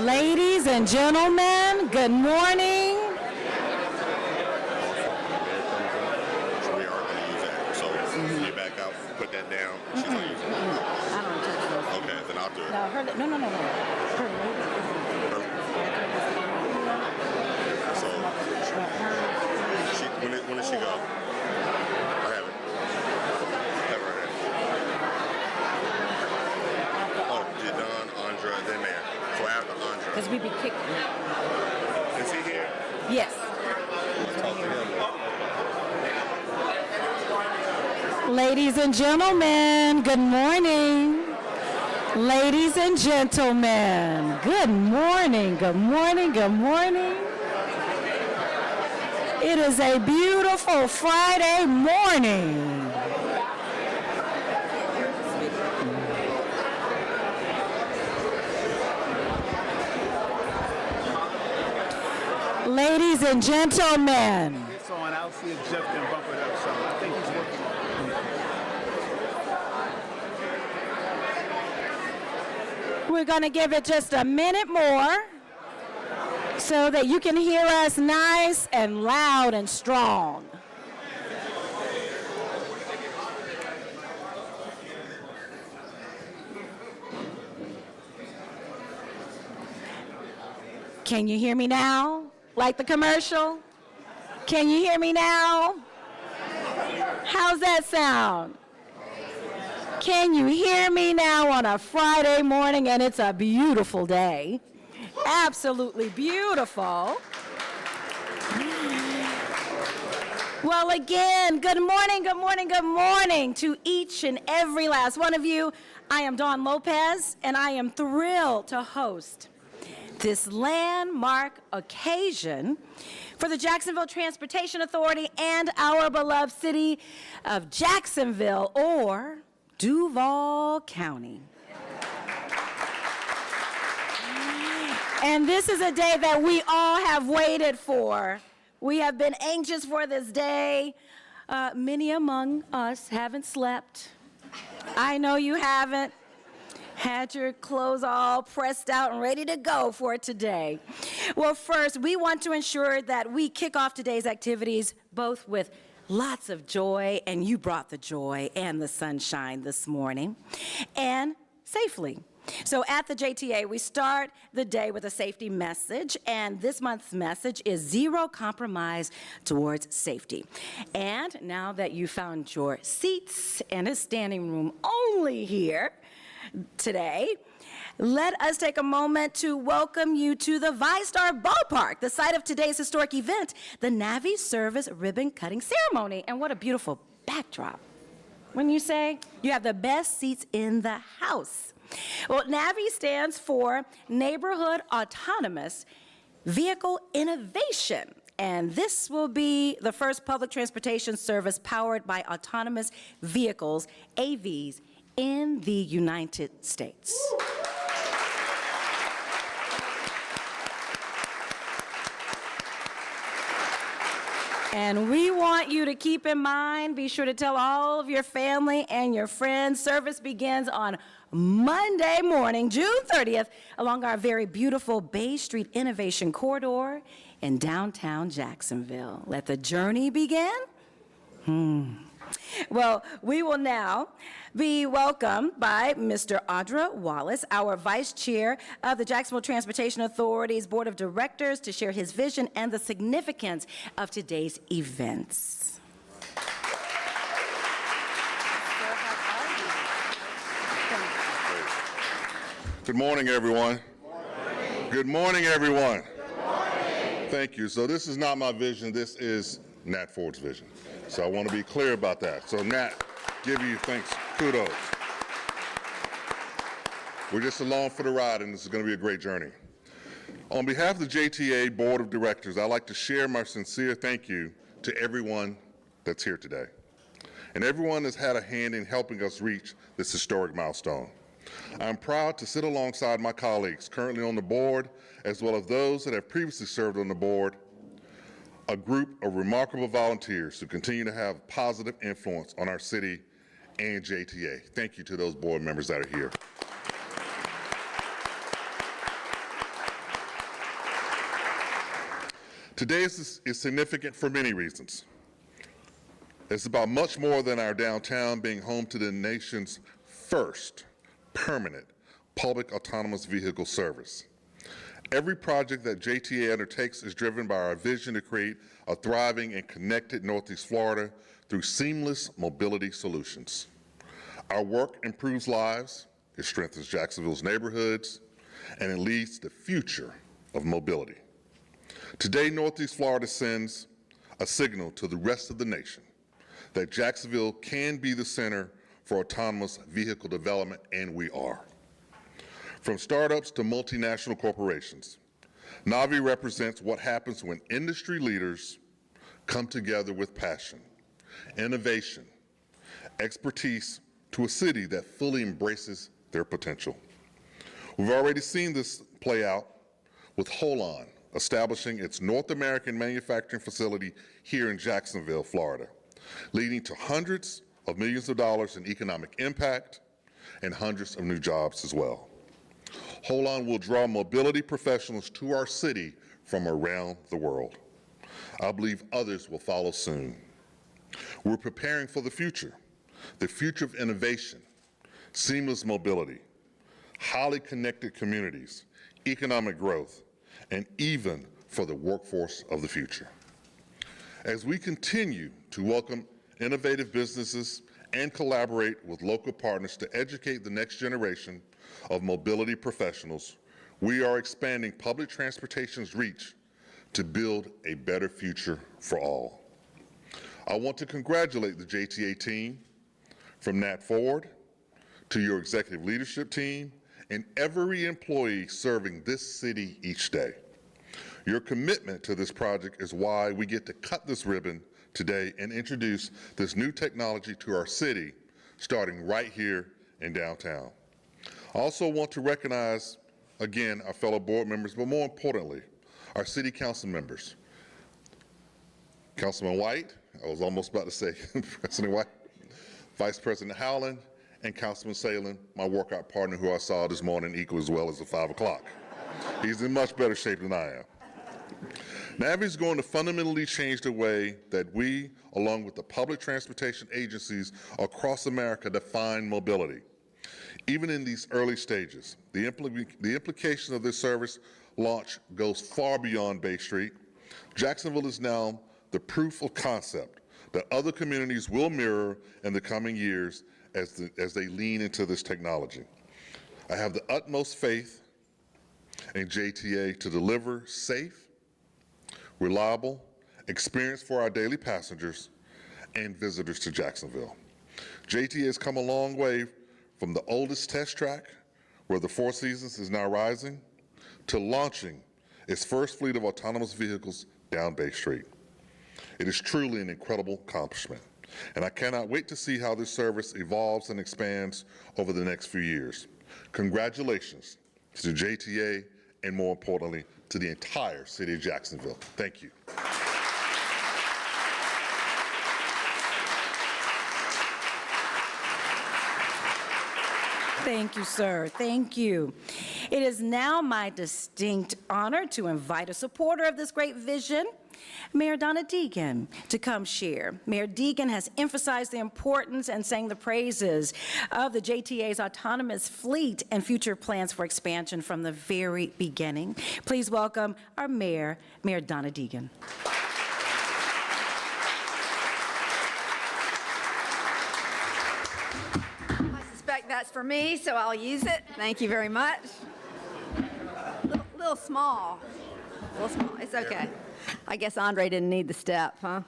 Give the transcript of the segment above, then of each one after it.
Ladies and gentlemen, good morning. So we are going to use that. So you back out, put that down. She's going to use it. I don't touch those. Okay, then I'll do it. No, no. Her lady. So when did she go? I have it. Have her right here. Oh, did Don, Andra, then there. So after Andra. Because we be kicking. Is he here? Yes. Let's talk to him. Ladies and gentlemen, good morning. Ladies and gentlemen, good morning, good morning, good morning. It is a beautiful Friday morning. Ladies and gentlemen. It's on. I'll see if Jeff can bump it up some. I think he's working on it. We're going to give it just a minute more so that you can hear us nice and loud and strong. Can you hear me now? Like the commercial? Can you hear me now? How's that sound? Can you hear me now on a Friday morning, and it's a beautiful day? Absolutely beautiful. Well, again, good morning, good morning, good morning to each and every last one of you. I am Dawn Lopez, and I am thrilled to host this landmark occasion for the Jacksonville Transportation Authority and our beloved city of Jacksonville, or Duval County. And this is a day that we all have waited for. We have been anxious for this day. Many among us haven't slept. I know you haven't. Had your clothes all pressed out and ready to go for today. Well, first, we want to ensure that we kick off today's activities both with lots of joy, and you brought the joy and the sunshine this morning, and safely. So at the JTA, we start the day with a safety message, and this month's message is zero compromise towards safety. And now that you found your seats and a standing room only here today, let us take a moment to welcome you to the ViStar Ballpark, the site of today's historic event, the NAVI Service Ribbon Cutting Ceremony. And what a beautiful backdrop. When you say you have the best seats in the house. Well, NAVI stands for Neighborhood Autonomous Vehicle Innovation. And this will be the first public transportation service powered by autonomous vehicles, AVs, in the United States. And we want you to keep in mind, be sure to tell all of your family and your friends, service begins on Monday morning, June 30th, along our very beautiful Bay Street Innovation Corridor in downtown Jacksonville. Let the journey begin. Well, we will now be welcomed by Mr. Audra Wallace, our Vice Chair of the Jacksonville Transportation Authority's Board of Directors, to share his vision and the significance of today's events. Good morning, everyone. Good morning, everyone. Thank you. So this is not my vision. This is Nat Ford's vision. So I want to be clear about that. So Nat, give you thanks, kudos. We're just along for the ride, and this is going to be a great journey. On behalf of the JTA Board of Directors, I'd like to share my sincere thank you to everyone that's here today. And everyone has had a hand in helping us reach this historic milestone. I'm proud to sit alongside my colleagues currently on the board, as well as those that have previously served on the board, a group of remarkable volunteers who continue to have a positive influence on our city and JTA. Thank you to those board members that are here. Today is significant for many reasons. It's about much more than our downtown being home to the nation's first permanent public autonomous vehicle service. Every project that JTA undertakes is driven by our vision to create a thriving and connected Northeast Florida through seamless mobility solutions. Our work improves lives, it strengthens Jacksonville's neighborhoods, and it leads the future of mobility. Today, Northeast Florida sends a signal to the rest of the nation that Jacksonville can be the center for autonomous vehicle development, and we are. From startups to multinational corporations, NAVI represents what happens when industry leaders come together with passion, innovation, expertise to a city that fully embraces their potential. We've already seen this play out with Holon establishing its North American manufacturing facility here in Jacksonville, Florida, leading to hundreds of millions of dollars in economic impact and hundreds of new jobs as well. Holon will draw mobility professionals to our city from around the world. I believe others will follow soon. We're preparing for the future of innovation, seamless mobility, highly connected communities, economic growth, and even for the workforce of the future. As we continue to welcome innovative businesses and collaborate with local partners to educate the next generation of mobility professionals, we are expanding public transportation's reach to build a better future for all. I want to congratulate the JTA team, from Nat Ford to your executive leadership team and every employee serving this city each day. Your commitment to this project is why we get to cut this ribbon today and introduce this new technology to our city, starting right here in downtown. I also want to recognize, again, our fellow board members, but more importantly, our city council members. Councilman White, I was almost about to say President White, Vice President Howland, and Councilman Salem, my workout partner who I saw this morning equal as well as at 5 o'clock. He's in much better shape than I am. NAVI is going to fundamentally change the way that we, along with the public transportation agencies across America, define mobility. Even in these early stages, the implication of this service launch goes far beyond Bay Street. Jacksonville is now the proof of concept that other communities will mirror in the coming years as they lean into this technology. I have the utmost faith in JTA to deliver safe, reliable experience for our daily passengers and visitors to Jacksonville. JTA has come a long way from the oldest test track, where the Four Seasons is now rising, to launching its first fleet of autonomous vehicles down Bay Street. It is truly an incredible accomplishment, and I cannot wait to see how this service evolves and expands over the next few years. Congratulations to JTA and, more importantly, to the entire city of Jacksonville. Thank you. Thank you, sir. Thank you. It is now my distinct honor to invite a supporter of this great vision, Mayor Donna Deegan, to come share. Mayor Deegan has emphasized the importance and sang the praises of the JTA's autonomous fleet and future plans for expansion from the very beginning. Please welcome our mayor, Mayor Donna Deegan. That's for me, so I'll use it. Thank you very much. Little small. It's okay. I guess Andre didn't need the step, huh?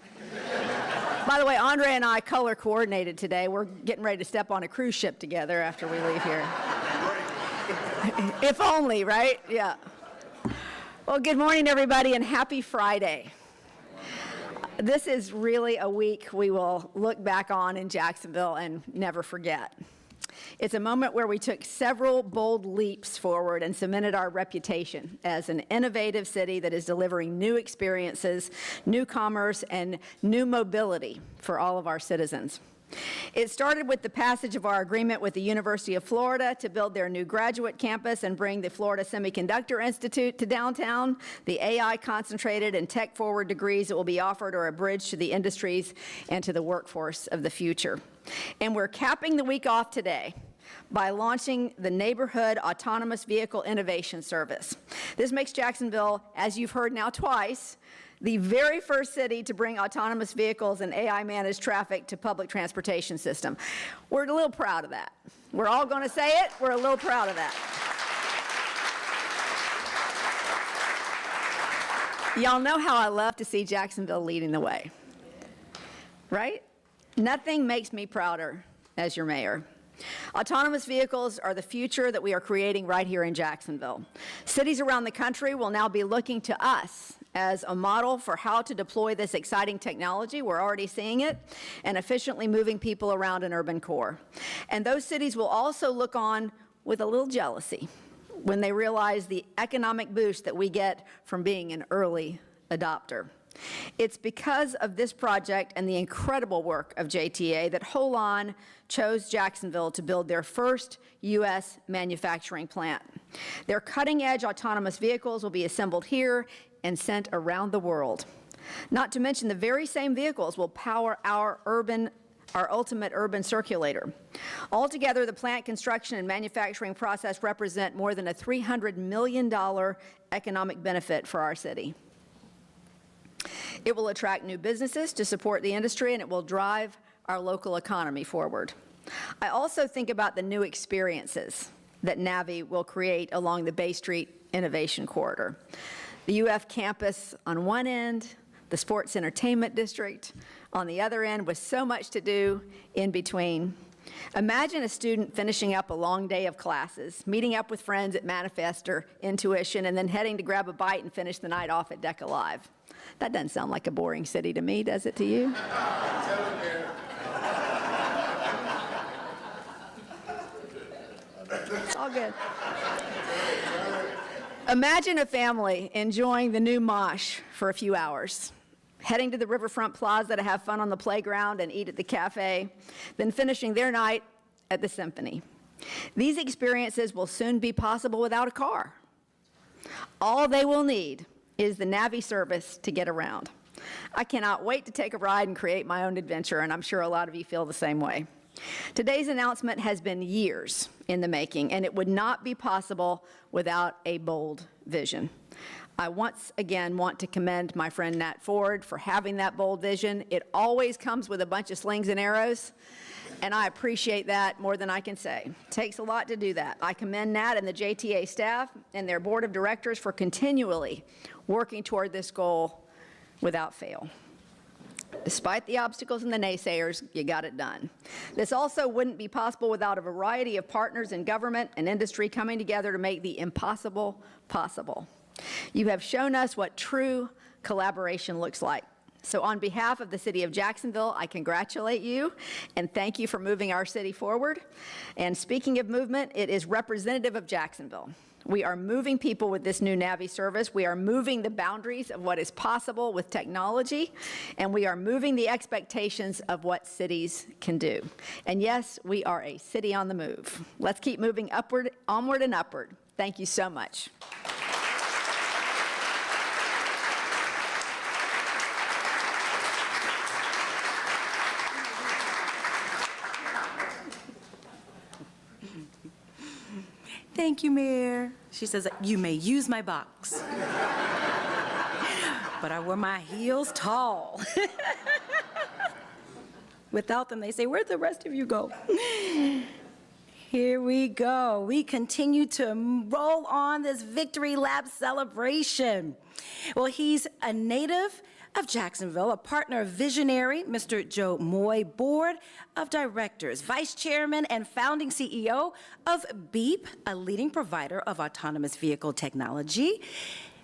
By the way, Andre and I color coordinated today. We're getting ready to step on a cruise ship together after we leave here. If only, right? Yeah. Well, good morning, everybody, and happy Friday. This is really a week we will look back on in Jacksonville and never forget. It's a moment where we took several bold leaps forward and cemented our reputation as an innovative city that is delivering new experiences, new commerce, and new mobility for all of our citizens. It started with the passage of our agreement with the University of Florida to build their new graduate campus and bring the Florida Semiconductor Institute to downtown. The AI concentrated and tech-forward degrees that will be offered are a bridge to the industries and to the workforce of the future. And we're capping the week off today by launching the Neighborhood Autonomous Vehicle Innovation Service. This makes Jacksonville, as you've heard now twice, the very first city to bring autonomous vehicles and AI-managed traffic to public transportation system. We're a little proud of that. We're all going to say it. We're a little proud of that. Y'all know how I love to see Jacksonville leading the way, right? Nothing makes me prouder as your mayor. Autonomous vehicles are the future that we are creating right here in Jacksonville. Cities around the country will now be looking to us as a model for how to deploy this exciting technology. We're already seeing it, and efficiently moving people around an urban core. And those cities will also look on with a little jealousy when they realize the economic boost that we get from being an early adopter. It's because of this project and the incredible work of JTA that Holon chose Jacksonville to build their first U.S. manufacturing plant. Their cutting-edge autonomous vehicles will be assembled here and sent around the world. Not to mention the very same vehicles will power our ultimate urban circulator. Altogether, the plant construction and manufacturing process represent more than a $300 million economic benefit for our city. It will attract new businesses to support the industry, and it will drive our local economy forward. I also think about the new experiences that NAVI will create along the Bay Street Innovation Corridor. The UF campus on one end, the Sports Entertainment District on the other end, with so much to do in between. Imagine a student finishing up a long day of classes, meeting up with friends at Manifest or Intuition, and then heading to grab a bite and finish the night off at Deck Alive. That doesn't sound like a boring city to me, does it to you? It's all good. Imagine a family enjoying the new mosh for a few hours, heading to the riverfront plaza to have fun on the playground and eat at the cafe, then finishing their night at the symphony. These experiences will soon be possible without a car. All they will need is the NAVI service to get around. I cannot wait to take a ride and create my own adventure, and I'm sure a lot of you feel the same way. Today's announcement has been years in the making, and it would not be possible without a bold vision. I once again want to commend my friend Nat Ford for having that bold vision. It always comes with a bunch of slings and arrows, and I appreciate that more than I can say. It takes a lot to do that. I commend Nat and the JTA staff and their board of directors for continually working toward this goal without fail. Despite the obstacles and the naysayers, you got it done. This also wouldn't be possible without a variety of partners in government and industry coming together to make the impossible possible. You have shown us what true collaboration looks like. So on behalf of the City of Jacksonville, I congratulate you and thank you for moving our city forward. And speaking of movement, it is representative of Jacksonville. We are moving people with this new NAVI service. We are moving the boundaries of what is possible with technology, and we are moving the expectations of what cities can do. And yes, we are a city on the move. Let's keep moving upward, onward and upward. Thank you so much. Thank you, Mayor. She says, you may use my box. But I wear my heels tall. Without them, they say, where'd the rest of you go? Here we go. We continue to roll on this Victory Lap celebration. Well, he's a native of Jacksonville, a partner of Visionary, Mr. Joe Moy, Board of Directors, Vice Chairman and founding CEO of Beep, a leading provider of autonomous vehicle technology,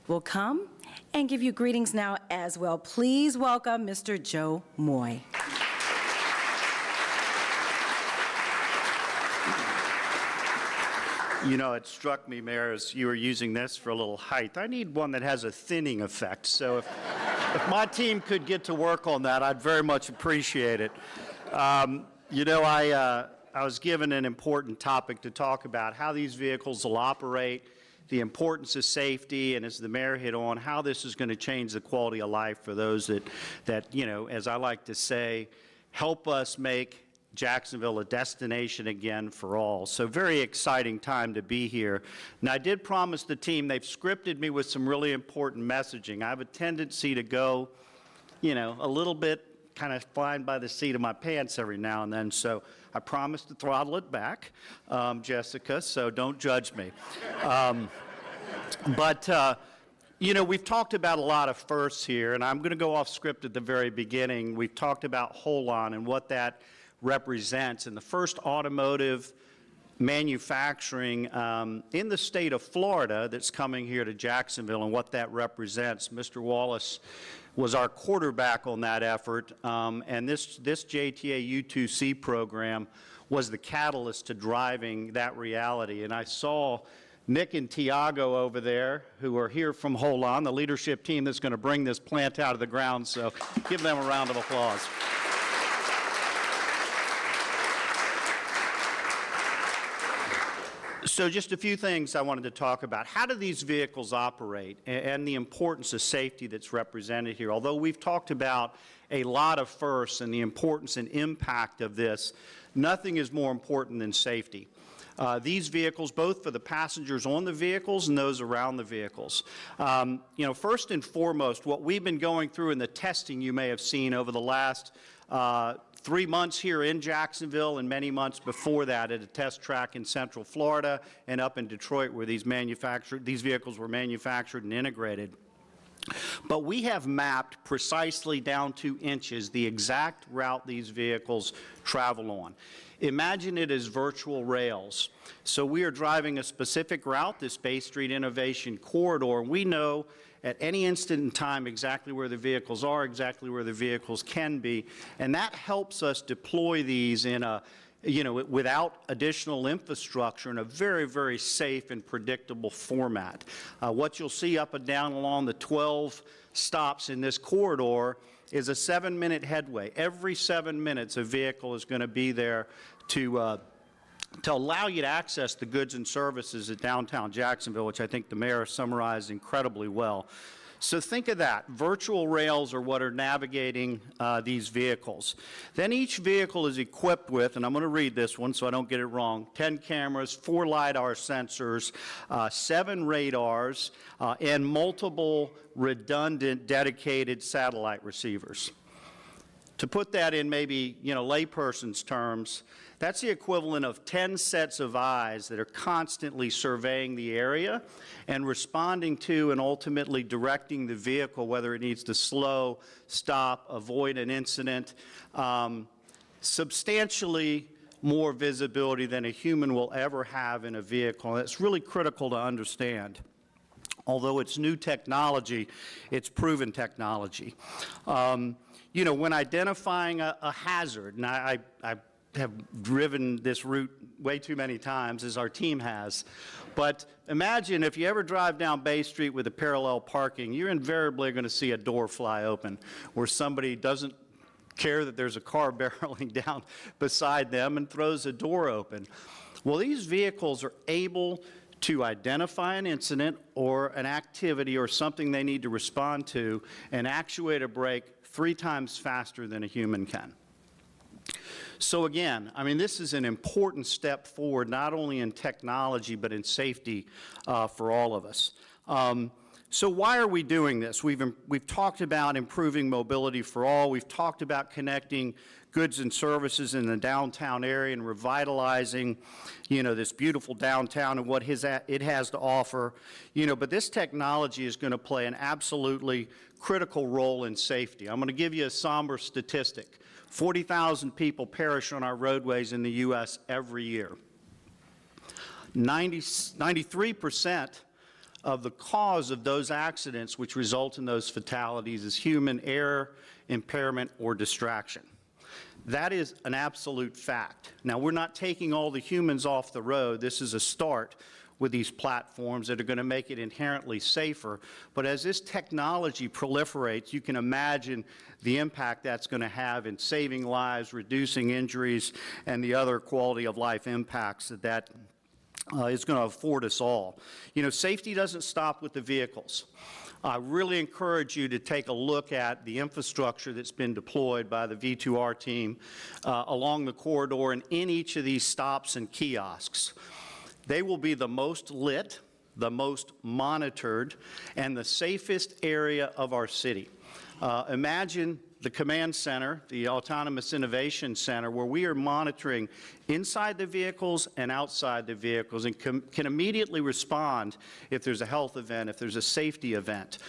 will come and give you greetings now as well. Please welcome Mr. Joe Moy. You know, it struck me, Mayor, as you were using this for a little height. I need one that has a thinning effect. So if my team could get to work on that, I'd very much appreciate it. You know, I was given an important topic to talk about, how these vehicles will operate, the importance of safety, and as the mayor hit on, how this is going to change the quality of life for those that, you know, as I like to say, help us make Jacksonville a destination again for all. So very exciting time to be here. Now, I did promise the team, they've scripted me with some really important messaging. I have a tendency to go, you know, a little bit kind of flying by the seat of my pants every now and then, so I promised to throttle it back, Jessica, so don't judge me. You know, we've talked about a lot of firsts here, and I'm going to go off script at the very beginning. We've talked about Holon and what that represents, and the first automotive manufacturing in the state of Florida that's coming here to Jacksonville and what that represents. Mr. Wallace was our quarterback on that effort, and this JTA U2C program was the catalyst to driving that reality. And I saw Nick and Tiago over there, who are here from Holon, the leadership team that's going to bring this plant out of the ground, so give them a round of applause. So just a few things I wanted to talk about. How do these vehicles operate and the importance of safety that's represented here? Although we've talked about a lot of firsts and the importance and impact of this, nothing is more important than safety. These vehicles, both for the passengers on the vehicles and those around the vehicles. You know, first and foremost, what we've been going through in the testing you may have seen over the last 3 months here in Jacksonville and many months before that at a test track in Central Florida and up in Detroit where these vehicles were manufactured and integrated. But we have mapped precisely down to inches the exact route these vehicles travel on. Imagine it as virtual rails. So we are driving a specific route, this Bay Street Innovation Corridor, and we know at any instant in time exactly where the vehicles are, exactly where the vehicles can be, and that helps us deploy these in a, you know, without additional infrastructure in a very, very safe and predictable format. What you'll see up and down along the 12 stops in this corridor is a 7-minute headway. Every 7 minutes, a vehicle is going to be there to allow you to access the goods and services at Downtown Jacksonville, which I think the mayor summarized incredibly well. So think of that. Virtual rails are what are navigating these vehicles. Then each vehicle is equipped with, and I'm going to read this one so I don't get it wrong, 10 cameras, 4 LiDAR sensors, 7 radars, and multiple redundant dedicated satellite receivers. To put that in maybe, you know, layperson's terms, that's the equivalent of 10 sets of eyes that are constantly surveying the area and responding to and ultimately directing the vehicle, whether it needs to slow, stop, avoid an incident. Substantially more visibility than a human will ever have in a vehicle. That's really critical to understand. Although it's new technology, it's proven technology. You know, when identifying a hazard, and I have driven this route way too many times, as our team has, but imagine if you ever drive down Bay Street with a parallel parking, you're invariably going to see a door fly open where somebody doesn't care that there's a car barreling down beside them and throws a door open. Well, these vehicles are able to identify an incident or an activity or something they need to respond to and actuate a brake 3 times faster than a human can. So again, I mean, this is an important step forward, not only in technology, but in safety for all of us. So why are we doing this? We've talked about improving mobility for all. We've talked about connecting goods and services in the downtown area and revitalizing, you know, this beautiful downtown and what it has to offer. You know, but this technology is going to play an absolutely critical role in safety. I'm going to give you a somber statistic. 40,000 people perish on our roadways in the U.S. every year. 93% of the cause of those accidents which result in those fatalities is human error, impairment, or distraction. That is an absolute fact. Now, we're not taking all the humans off the road. This is a start. with these platforms that are going to make it inherently safer. But as this technology proliferates, you can imagine the impact that's going to have in saving lives, reducing injuries, and the other quality of life impacts that is going to afford us all. You know, safety doesn't stop with the vehicles. I really encourage you to take a look at the infrastructure that's been deployed by the V2R team along the corridor and in each of these stops and kiosks. They will be the most lit, the most monitored, and the safest area of our city. Imagine the command center, the Autonomous Innovation Center, where we are monitoring inside the vehicles and outside the vehicles and can immediately respond if there's a health event, if there's a safety event.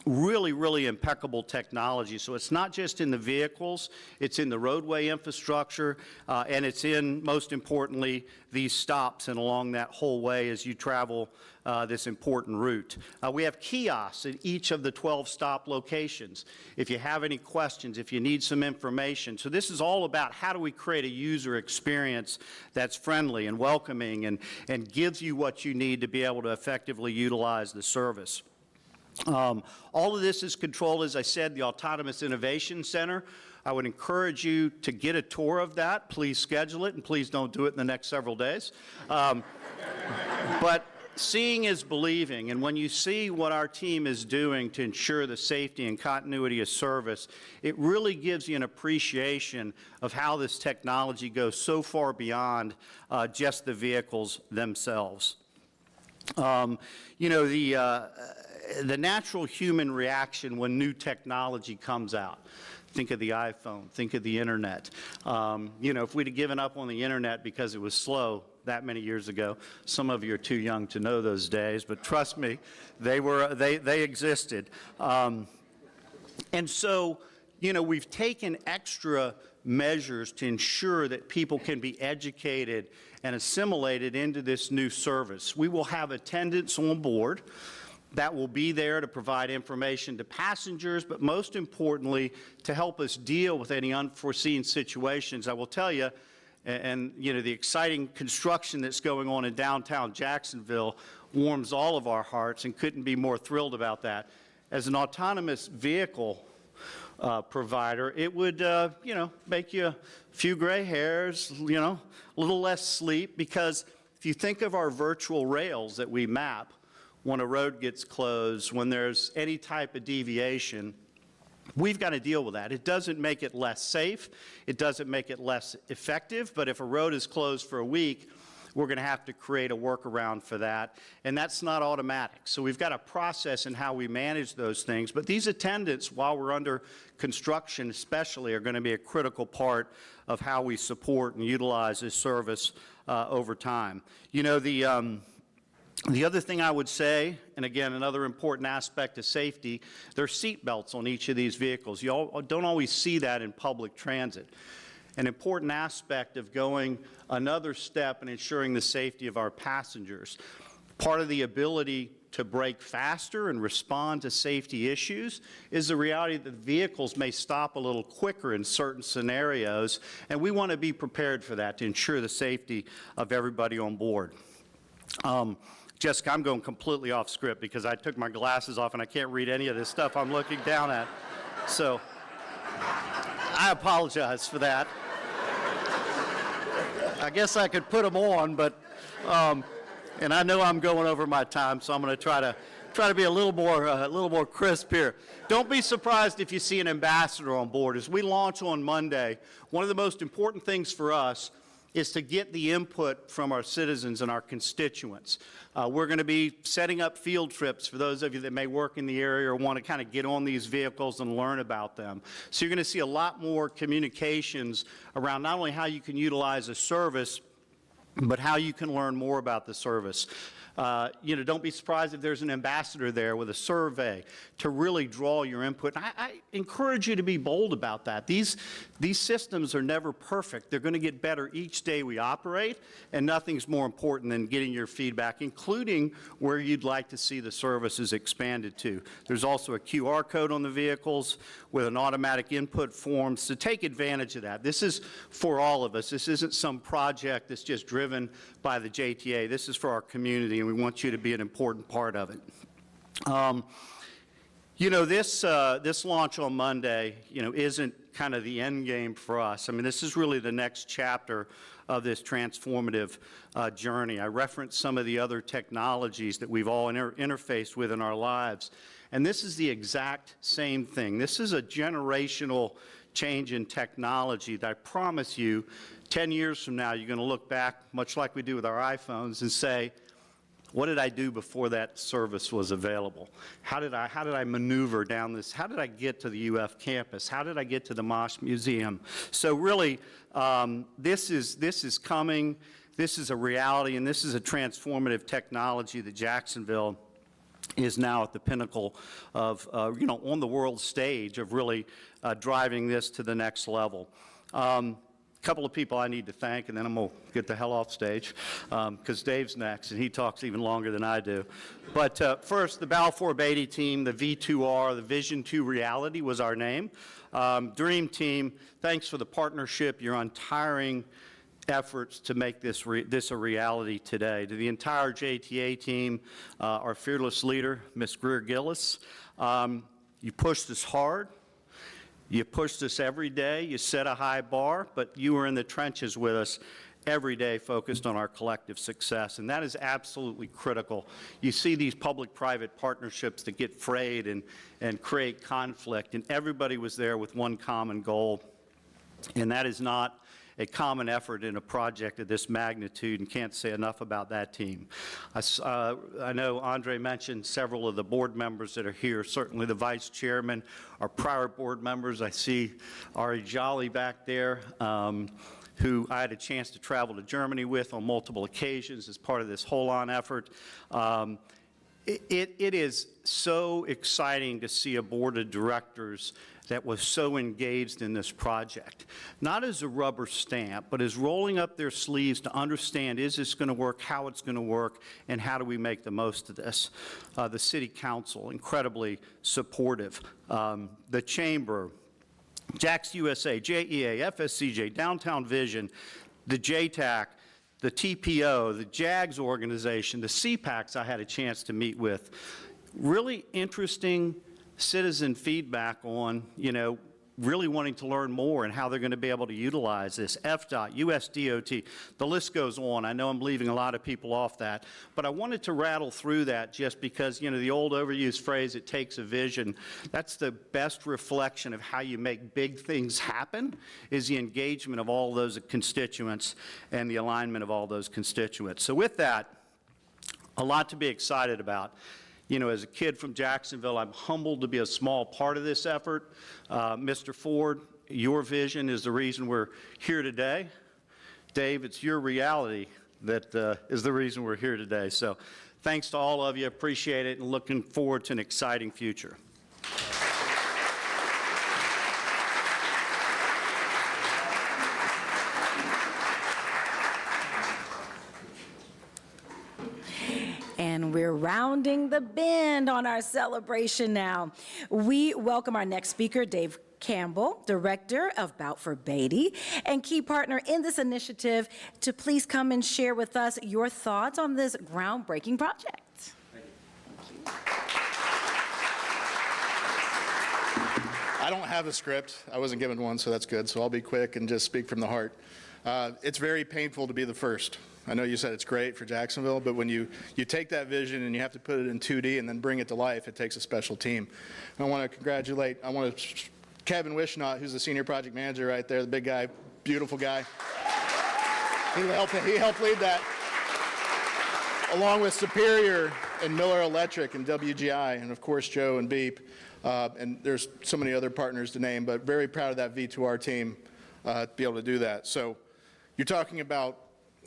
Really, really impeccable technology. So it's not just in the vehicles, it's in the roadway infrastructure, and it's in, most importantly, these stops and along that whole way as you travel this important route. We have kiosks at each of the 12 stop locations. If you have any questions, if you need some information. So this is all about how do we create a user experience that's friendly and welcoming and gives you what you need to be able to effectively utilize the service. All of this is controlled, as I said, the Autonomous Innovation Center. I would encourage you to get a tour of that. Please schedule it, and please don't do it in the next several days. But seeing is believing, and when you see what our team is doing to ensure the safety and continuity of service, it really gives you an appreciation of how this technology goes so far beyond just the vehicles themselves. You know, the natural human reaction when new technology comes out. Think of the iPhone, think of the internet. You know, if we'd have given up on the internet because it was slow that many years ago, some of you are too young to know those days, but trust me, they existed. And so, you know, we've taken extra measures to ensure that people can be educated and assimilated into this new service. We will have attendants on board that will be there to provide information to passengers, but most importantly, to help us deal with any unforeseen situations. I will tell you, and you know, the exciting construction that's going on in downtown Jacksonville warms all of our hearts and couldn't be more thrilled about that. As an autonomous vehicle provider, it would, you know, make you a few gray hairs, you know, a little less sleep, because if you think of our virtual rails that we map, when a road gets closed, when there's any type of deviation, we've got to deal with that. It doesn't make it less safe, it doesn't make it less effective, but if a road is closed for a week, we're going to have to create a workaround for that, and that's not automatic. So we've got a process in how we manage those things, but these attendants, while we're under construction especially, are going to be a critical part of how we support and utilize this service over time. You know, the other thing I would say, and again, another important aspect of safety, there are seat belts on each of these vehicles. You don't always see that in public transit. An important aspect of going another step in ensuring the safety of our passengers. Part of the ability to brake faster and respond to safety issues is the reality that vehicles may stop a little quicker in certain scenarios, and we want to be prepared for that to ensure the safety of everybody on board. Jessica, I'm going completely off script because I took my glasses off and I can't read any of this stuff I'm looking down at. So I apologize for that. I guess I could put them on, but, and I know I'm going over my time, so I'm going to try to be a little more crisp here. Don't be surprised if you see an ambassador on board. As we launch on Monday, one of the most important things for us is to get the input from our citizens and our constituents. We're going to be setting up field trips for those of you that may work in the area or want to kind of get on these vehicles and learn about them. So you're going to see a lot more communications around not only how you can utilize a service, but how you can learn more about the service. Don't be surprised if there's an ambassador there with a survey to really draw your input. And I encourage you to be bold about that. These systems are never perfect. They're going to get better each day we operate, and nothing's more important than getting your feedback, including where you'd like to see the services expanded to. There's also a QR code on the vehicles with an automatic input form, so take advantage of that. This is for all of us. This isn't some project that's just driven by the JTA. This is for our community, and we want you to be an important part of it. This launch on Monday, isn't kind of the end game for us. I mean, this is really the next chapter of this transformative journey. I referenced some of the other technologies that we've all interfaced with in our lives, and this is the exact same thing. This is a generational change in technology that I promise you, 10 years from now, you're going to look back, much like we do with our iPhones, and say, what did I do before that service was available? How did I maneuver down this? How did I get to the UF campus? How did I get to the Mosh Museum? So really, this is coming. This is a reality, and this is a transformative technology that Jacksonville is now at the pinnacle of, on the world stage of really driving this to the next level. Couple of people I need to thank, and then I'm going to get the hell off stage, because Dave's next, and he talks even longer than I do. But first, the Balfour Beatty team, the V2R, the Vision 2 Reality was our name. Dream Team, thanks for the partnership, your untiring efforts to make this a reality today. To the entire JTA team, our fearless leader, Ms. Greer-Gillis, you pushed us hard. You pushed us every day, you set a high bar, but you were in the trenches with us every day focused on our collective success, and that is absolutely critical. You see these public-private partnerships that get frayed and create conflict, and everybody was there with one common goal, and that is not a common effort in a project of this magnitude, and can't say enough about that team. I know Andre mentioned several of the board members that are here, certainly the vice chairman, our prior board members. I see Ari Jolly back there, who I had a chance to travel to Germany with on multiple occasions as part of this Hold-On effort. It is so exciting to see a board of directors that was so engaged in this project, not as a rubber stamp, but as rolling up their sleeves to understand, is this going to work, how it's going to work, and how do we make the most of this. The City Council, incredibly supportive. The Chamber, JAX USA, JEA, FSCJ, Downtown Vision, the JTAC, the TPO, the JAGS organization, the CPACs I had a chance to meet with. Really interesting citizen feedback on, really wanting to learn more and how they're going to be able to utilize this. FDOT, USDOT, the list goes on. I know I'm leaving a lot of people off that, but I wanted to rattle through that just because, the old overused phrase, it takes a vision. That's the best reflection of how you make big things happen, is the engagement of all those constituents and the alignment of all those constituents. So with that, a lot to be excited about. As a kid from Jacksonville, I'm humbled to be a small part of this effort. Mr. Ford, your vision is the reason we're here today. Dave, it's your reality that is the reason we're here today. So thanks to all of you. Appreciate it, and looking forward to an exciting future. And we're rounding the bend on our celebration now. We welcome our next speaker, Dave Campbell, Director of Balfour Beatty, and key partner in this initiative, to please come and share with us your thoughts on this groundbreaking project. I don't have a script. I wasn't given one, so that's good. So I'll be quick and just speak from the heart. It's very painful to be the first. I know you said it's great for Jacksonville, but when you take that vision and you have to put it in 2D and then bring it to life, it takes a special team. I want to congratulate, Kevin Wishnott, who's the senior project manager right there, the big guy, beautiful guy. He helped lead that, along with Superior and Miller Electric and WGI, and of course Joe and Beep. And there's so many other partners to name, but very proud of that V2R team to be able to do that. So you're talking about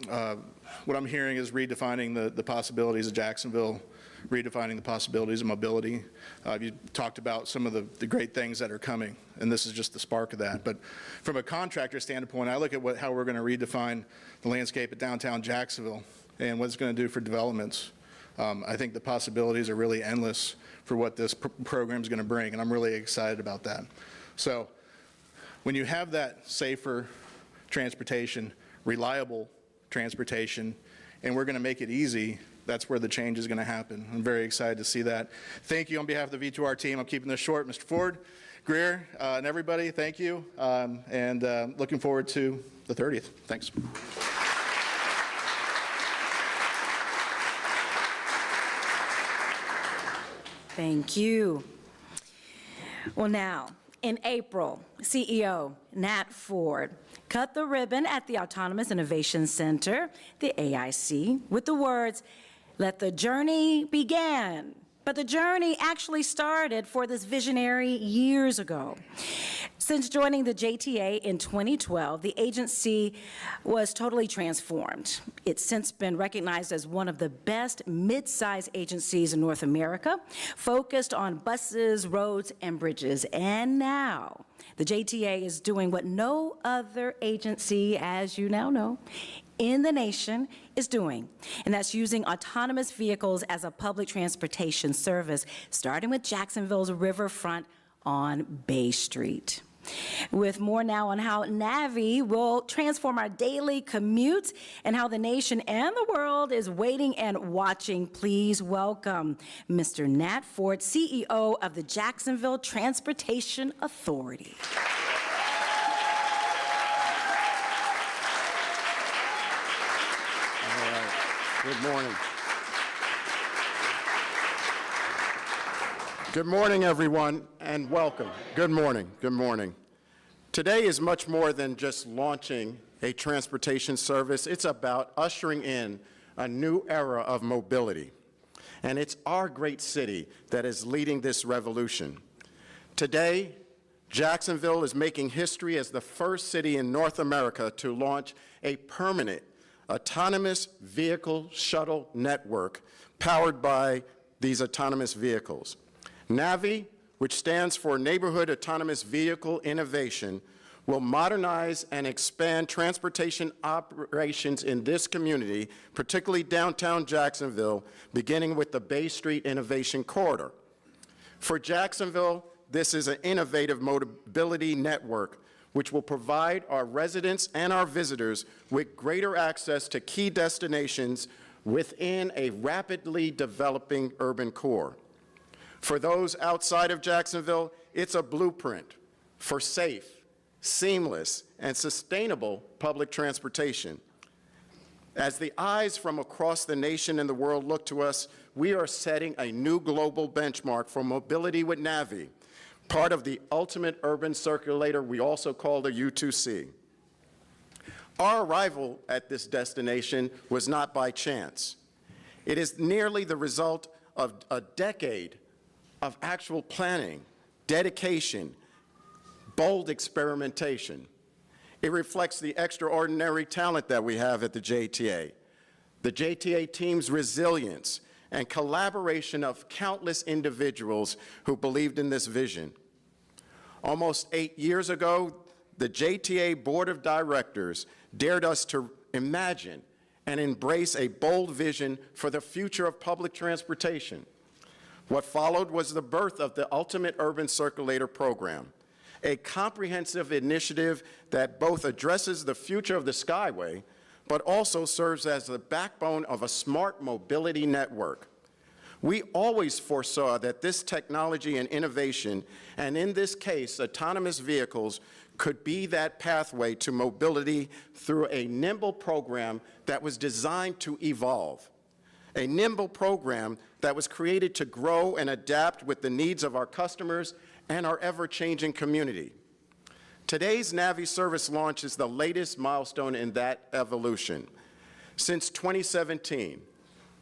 what I'm hearing is redefining the possibilities of Jacksonville, redefining the possibilities of mobility. You talked about some of the great things that are coming, and this is just the spark of that. But from a contractor standpoint, I look at how we're going to redefine the landscape at downtown Jacksonville and what it's going to do for developments. I think the possibilities are really endless for what this program is going to bring, and I'm really excited about that. So when you have that safer transportation, reliable transportation, and we're going to make it easy, that's where the change is going to happen. I'm very excited to see that. Thank you on behalf of the V2R team. I'm keeping this short. Mr. Ford, Greer, and everybody, thank you, and looking forward to the 30th. Thanks. Thank you. Well, now, in April, CEO Nat Ford cut the ribbon at the Autonomous Innovation Center, the AIC, with the words, "Let the journey begin." But the journey actually started for this visionary years ago. Since joining the JTA in 2012, the agency was totally transformed. It's since been recognized as one of the best mid-sized agencies in North America, focused on buses, roads, and bridges. And now, the JTA is doing what no other agency, as you now know, in the nation is doing, and that's using autonomous vehicles as a public transportation service, starting with Jacksonville's riverfront on Bay Street. With more now on how NAVI will transform our daily commutes and how the nation and the world is waiting and watching, please welcome Mr. Nat Ford, CEO of the Jacksonville Transportation Authority. Good morning. Good morning, everyone, and welcome. Good morning. Good morning. Today is much more than just launching a transportation service. It's about ushering in a new era of mobility. And it's our great city that is leading this revolution. Today, Jacksonville is making history as the first city in North America to launch a permanent autonomous vehicle shuttle network powered by these autonomous vehicles. NAVI, which stands for Neighborhood Autonomous Vehicle Innovation, will modernize and expand transportation operations in this community, particularly downtown Jacksonville, beginning with the Bay Street Innovation Corridor. For Jacksonville, this is an innovative mobility network which will provide our residents and our visitors with greater access to key destinations within a rapidly developing urban core. For those outside of Jacksonville, it's a blueprint for safe, seamless, and sustainable public transportation. As the eyes from across the nation and the world look to us, we are setting a new global benchmark for mobility with NAVI, part of the ultimate urban circulator we also call the U2C. Our arrival at this destination was not by chance. It is nearly the result of a decade of actual planning, dedication, bold experimentation. It reflects the extraordinary talent that we have at the JTA team's resilience, and collaboration of countless individuals who believed in this vision. Almost 8 years ago, the JTA Board of Directors dared us to imagine and embrace a bold vision for the future of public transportation. What followed was the birth of the Ultimate Urban Circulator Program, a comprehensive initiative that both addresses the future of the Skyway, but also serves as the backbone of a smart mobility network. We always foresaw that this technology and innovation, and in this case, autonomous vehicles, could be that pathway to mobility through a nimble program that was designed to evolve. A nimble program that was created to grow and adapt with the needs of our customers and our ever-changing community. Today's NAVI service launch is the latest milestone in that evolution. Since 2017,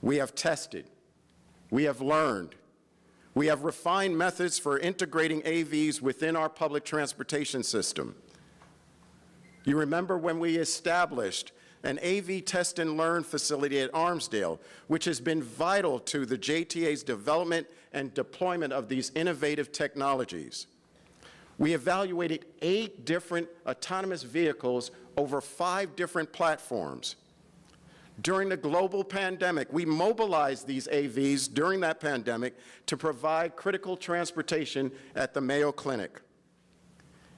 we have tested, we have learned, we have refined methods for integrating AVs within our public transportation system. You remember when we established an AV test and learn facility at Armsdale, which has been vital to the JTA's development and deployment of these innovative technologies. We evaluated 8 different autonomous vehicles over 5 different platforms. During the global pandemic, we mobilized these AVs during that pandemic to provide critical transportation at the Mayo Clinic.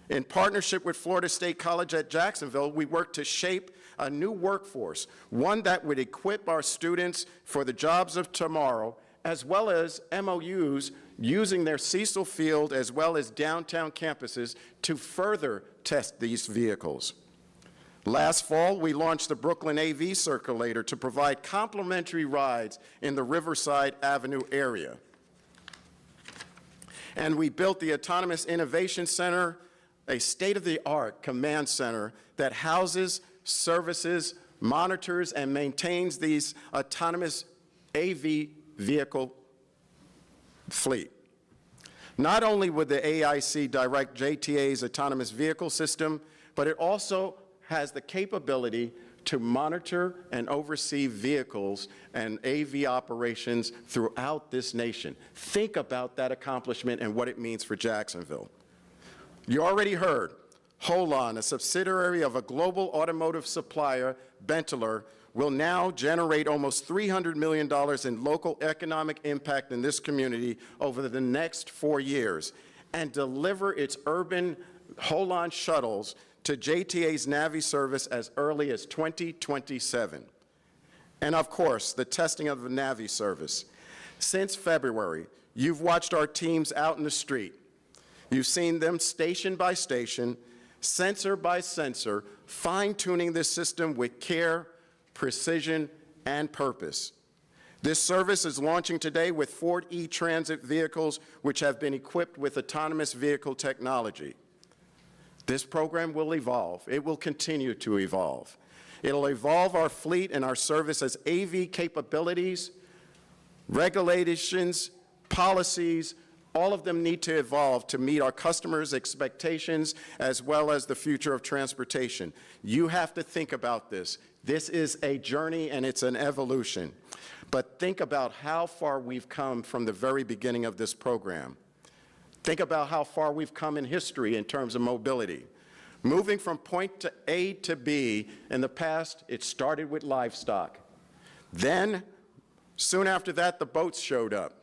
In partnership with Florida State College at Jacksonville, we worked to shape a new workforce, one that would equip our students for the jobs of tomorrow, as well as MOUs using their Cecil Field as well as downtown campuses to further test these vehicles. Last fall, we launched the Brooklyn AV Circulator to provide complimentary rides in the Riverside Avenue area. And we built the Autonomous Innovation Center, a state-of-the-art command center that houses, services, monitors, and maintains these autonomous AV vehicle fleet. Not only would the AIC direct JTA's autonomous vehicle system, but it also has the capability to monitor and oversee vehicles and AV operations throughout this nation. Think about that accomplishment and what it means for Jacksonville. You already heard, Holon, a subsidiary of a global automotive supplier, Benteler, will now generate almost $300 million in local economic impact in this community over the next 4 years and deliver its urban Holon shuttles to JTA's NAVI service as early as 2027. And of course, the testing of the NAVI service. Since February, you've watched our teams out in the street. You've seen them station by station, sensor by sensor, fine-tuning this system with care, precision, and purpose. This service is launching today with Ford E-Transit vehicles, which have been equipped with autonomous vehicle technology. This program will evolve. It will continue to evolve. It'll evolve our fleet and our service as AV capabilities, regulations, policies, all of them need to evolve to meet our customers' expectations as well as the future of transportation. You have to think about this. This is a journey and it's an evolution. But think about how far we've come from the very beginning of this program. Think about how far we've come in history in terms of mobility. Moving from point to A to B, in the past, it started with livestock. Then, soon after that, the boats showed up.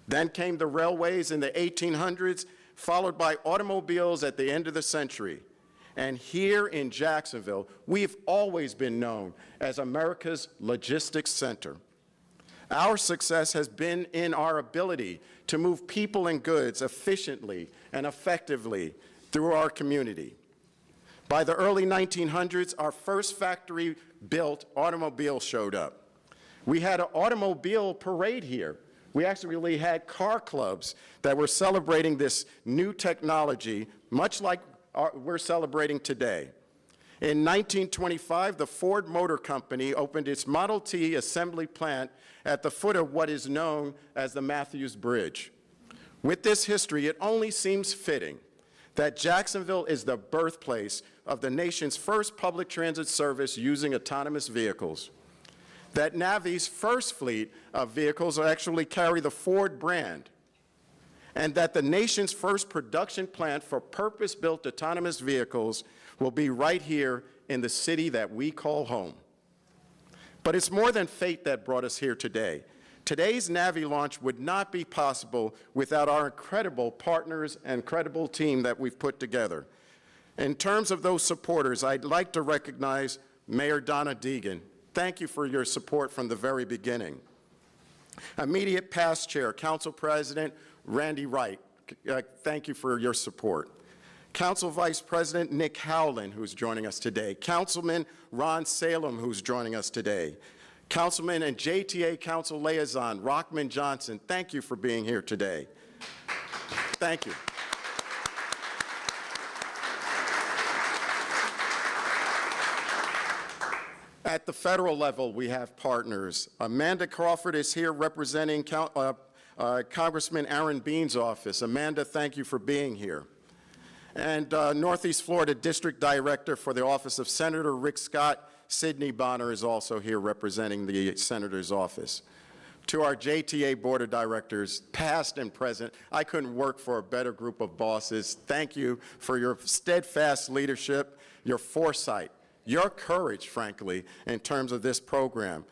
Then came the railways in the 1800s, followed by automobiles at the end of the century. And here in Jacksonville, we've always been known as America's logistics center. Our success has been in our ability to move people and goods efficiently and effectively through our community. By the early 1900s, our first factory-built automobile showed up. We had an automobile parade here. We actually had car clubs that were celebrating this new technology, much like we're celebrating today. In 1925, the Ford Motor Company opened its Model T assembly plant at the foot of what is known as the Matthews Bridge. With this history, it only seems fitting that Jacksonville is the birthplace of the nation's first public transit service using autonomous vehicles. That NAVI's first fleet of vehicles will actually carry the Ford brand, and that the nation's first production plant for purpose-built autonomous vehicles will be right here in the city that we call home. But it's more than fate that brought us here today. Today's NAVI launch would not be possible without our incredible partners and incredible team that we've put together. In terms of those supporters, I'd like to recognize Mayor Donna Deegan. Thank you for your support from the very beginning. Immediate past chair, Council President Randy Wright, thank you for your support. Council Vice President Nick Howland, who's joining us today. Councilman Ron Salem, who's joining us today. Councilman and JTA Council Liaison Rockman Johnson, thank you for being here today. Thank you. At the federal level, we have partners. Amanda Crawford is here representing Congressman Aaron Bean's office. Amanda, thank you for being here. And Northeast Florida District Director for the Office of Senator Rick Scott, Sydney Bonner is also here representing the Senator's office. To our JTA Board of Directors, past and present, I couldn't work for a better group of bosses. Thank you for your steadfast leadership, your foresight, your courage, frankly, in terms of this program.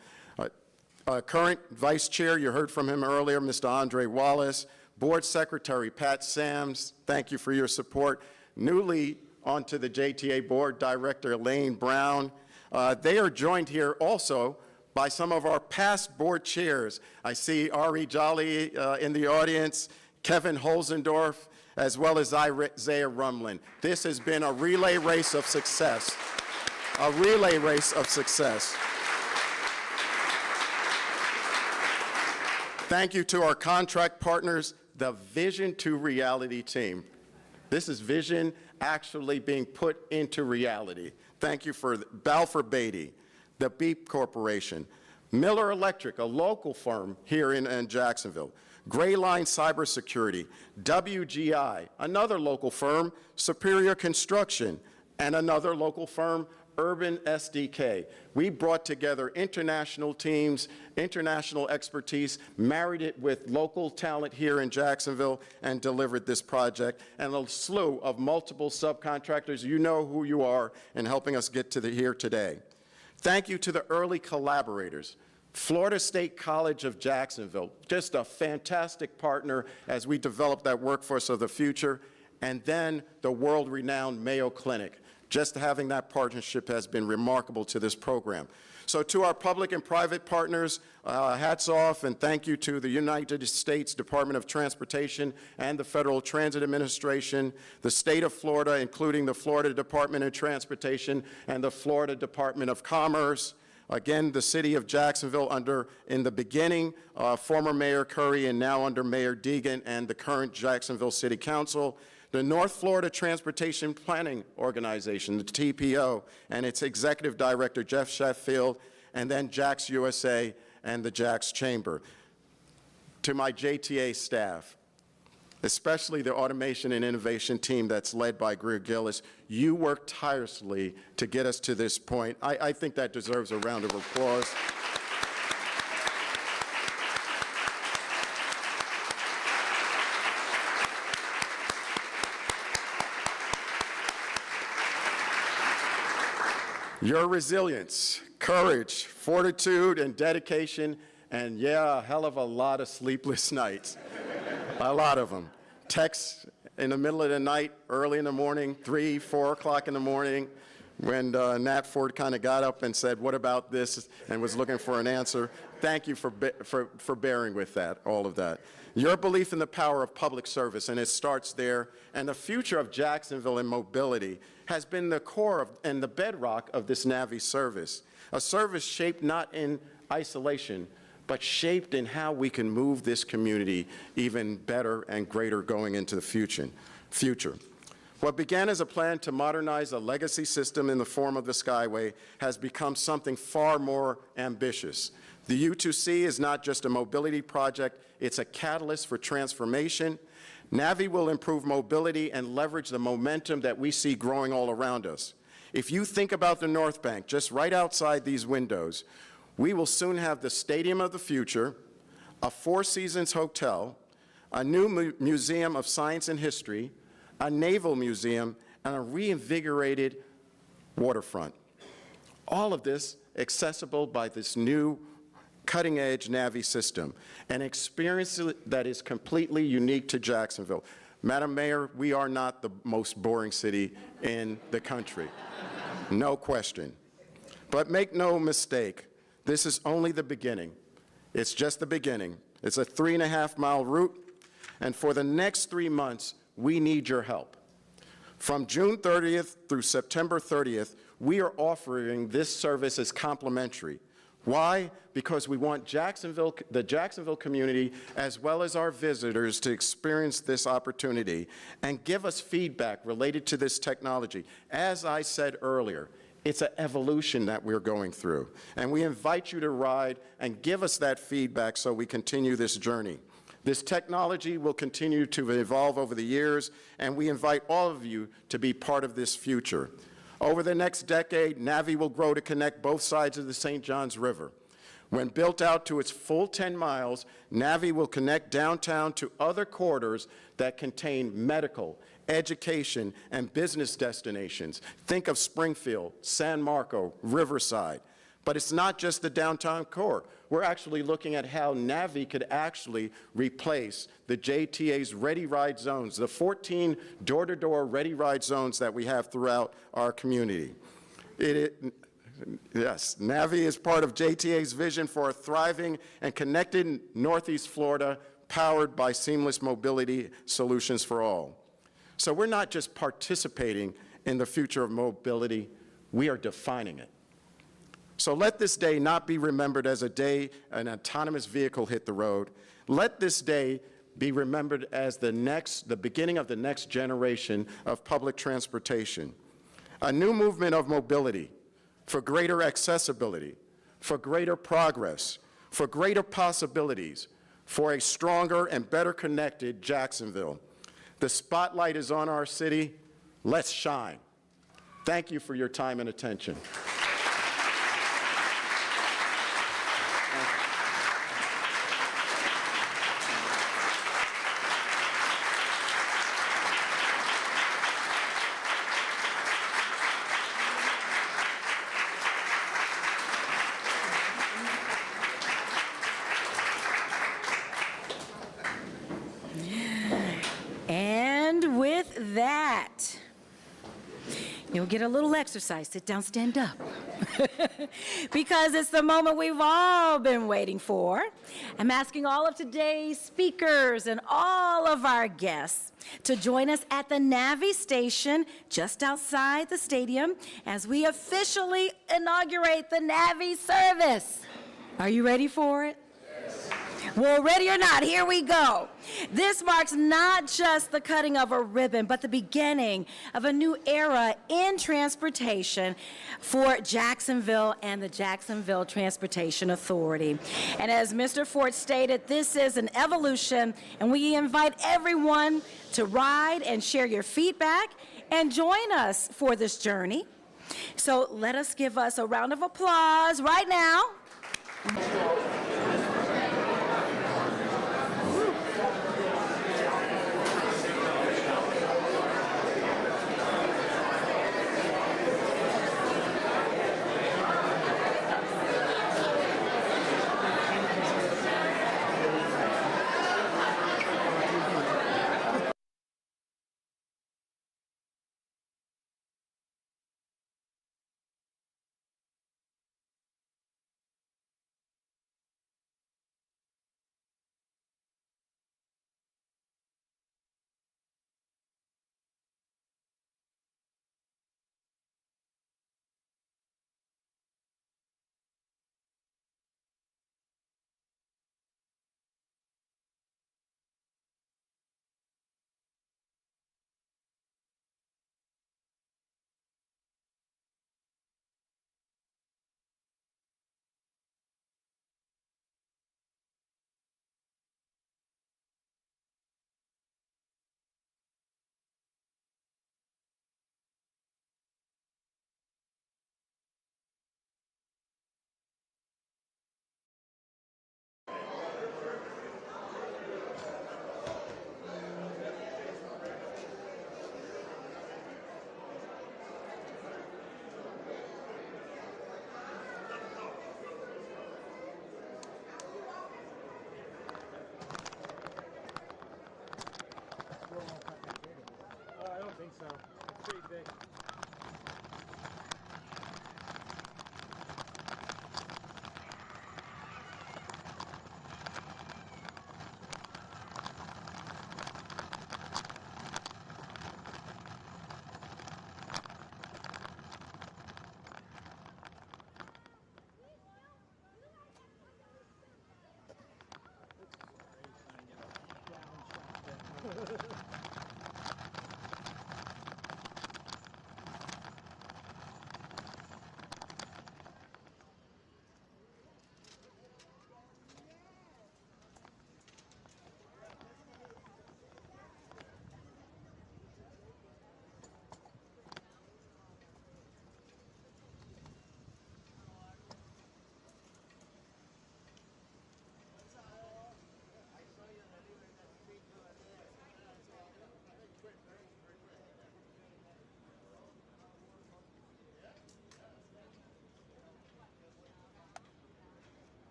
Current Vice Chair, you heard from him earlier, Mr. Andre Wallace. Board Secretary Pat Sams, thank you for your support. Newly onto the JTA Board, Director Elaine Brown. They are joined here also by some of our past board chairs. I see Ari Jolly in the audience, Kevin Holzendorf, as well as Isaiah Rumlin. This has been a relay race of success, a relay race of success. Thank you to our contract partners, the Vision to Reality team. This is vision actually being put into reality. Thank you for Balfour Beatty, the Beep Corporation, Miller Electric, a local firm here in Jacksonville, Gray Line Cybersecurity, WGI, another local firm, Superior Construction, and another local firm, Urban SDK. We brought together international teams, international expertise, married it with local talent here in Jacksonville, and delivered this project, and a slew of multiple subcontractors. You know who you are in helping us get to here today. Thank you to the early collaborators. Florida State College of Jacksonville, just a fantastic partner as we develop that workforce of the future, and then the world-renowned Mayo Clinic. Just having that partnership has been remarkable to this program. So to our public and private partners, hats off and thank you to the United States Department of Transportation and the Federal Transit Administration, the state of Florida, including the Florida Department of Transportation and the Florida Department of Commerce. Again, the city of Jacksonville in the beginning, former Mayor Curry and now under Mayor Deegan and the current Jacksonville City Council. The North Florida Transportation Planning Organization, the TPO, and its Executive Director, Jeff Sheffield, and then JAX USA and the JAX Chamber. To my JTA staff, especially the Automation and Innovation team that's led by Greer Gillis, you worked tirelessly to get us to this point. I think that deserves a round of applause. Your resilience, courage, fortitude, and dedication, and yeah, a hell of a lot of sleepless nights. A lot of them. Texts in the middle of the night, early in the morning, 3, 4 o'clock in the morning, when Nat Ford kind of got up and said, what about this, and was looking for an answer. Thank you for bearing with that, all of that. Your belief in the power of public service, and it starts there, and the future of Jacksonville and mobility has been the core and the bedrock of this NAVI service, a service shaped not in isolation, but shaped in how we can move this community even better and greater going into the future. What began as a plan to modernize a legacy system in the form of the Skyway has become something far more ambitious. The U2C is not just a mobility project, it's a catalyst for transformation. NAVI will improve mobility and leverage the momentum that we see growing all around us. If you think about the North Bank, just right outside these windows, we will soon have the Stadium of the Future, a Four Seasons Hotel, a new Museum of Science and History, a Naval Museum, and a reinvigorated waterfront. All of this accessible by this new cutting-edge NAVI system, an experience that is completely unique to Jacksonville. Madam Mayor, we are not the most boring city in the country, no question. But make no mistake, this is only the beginning. It's just the beginning. It's a 3.5-mile route, and for the next 3 months, we need your help. From June 30th through September 30th, we are offering this service as complimentary. Why? Because we want the Jacksonville community, as well as our visitors, to experience this opportunity and give us feedback related to this technology. As I said earlier, it's an evolution that we're going through, and we invite you to ride and give us that feedback so we continue this journey. This technology will continue to evolve over the years, and we invite all of you to be part of this future. Over the next decade, NAVI will grow to connect both sides of the St. Johns River. When built out to its full 10 miles, NAVI will connect downtown to other corridors that contain medical, education, and business destinations. Think of Springfield, San Marco, Riverside. But it's not just the downtown core. We're actually looking at how NAVI could actually replace the JTA's Ready Ride zones, the 14 door-to-door Ready Ride zones that we have throughout our community. Yes, NAVI is part of JTA's vision for a thriving and connected Northeast Florida, powered by seamless mobility solutions for all. So we're not just participating in the future of mobility, we are defining it. So let this day not be remembered as a day an autonomous vehicle hit the road. Let this day be remembered as the beginning of the next generation of public transportation. A new movement of mobility for greater accessibility, for greater progress, for greater possibilities, for a stronger and better connected Jacksonville. The spotlight is on our city. Let's shine. Thank you for your time and attention. And with that, you'll get a little exercise. Sit down, stand up. Because it's the moment we've all been waiting for. I'm asking all of today's speakers and all of our guests to join us at the NAVI station just outside the stadium as we officially inaugurate the NAVI service. Are you ready for it? Well, ready or not, here we go. This marks not just the cutting of a ribbon, but the beginning of a new era in transportation for Jacksonville and the Jacksonville Transportation Authority. And as Mr. Ford stated, this is an evolution, and we invite everyone to ride and share your feedback and join us for this journey. So let us give us a round of applause right now. I don't think so. It's pretty big. Brown shot there.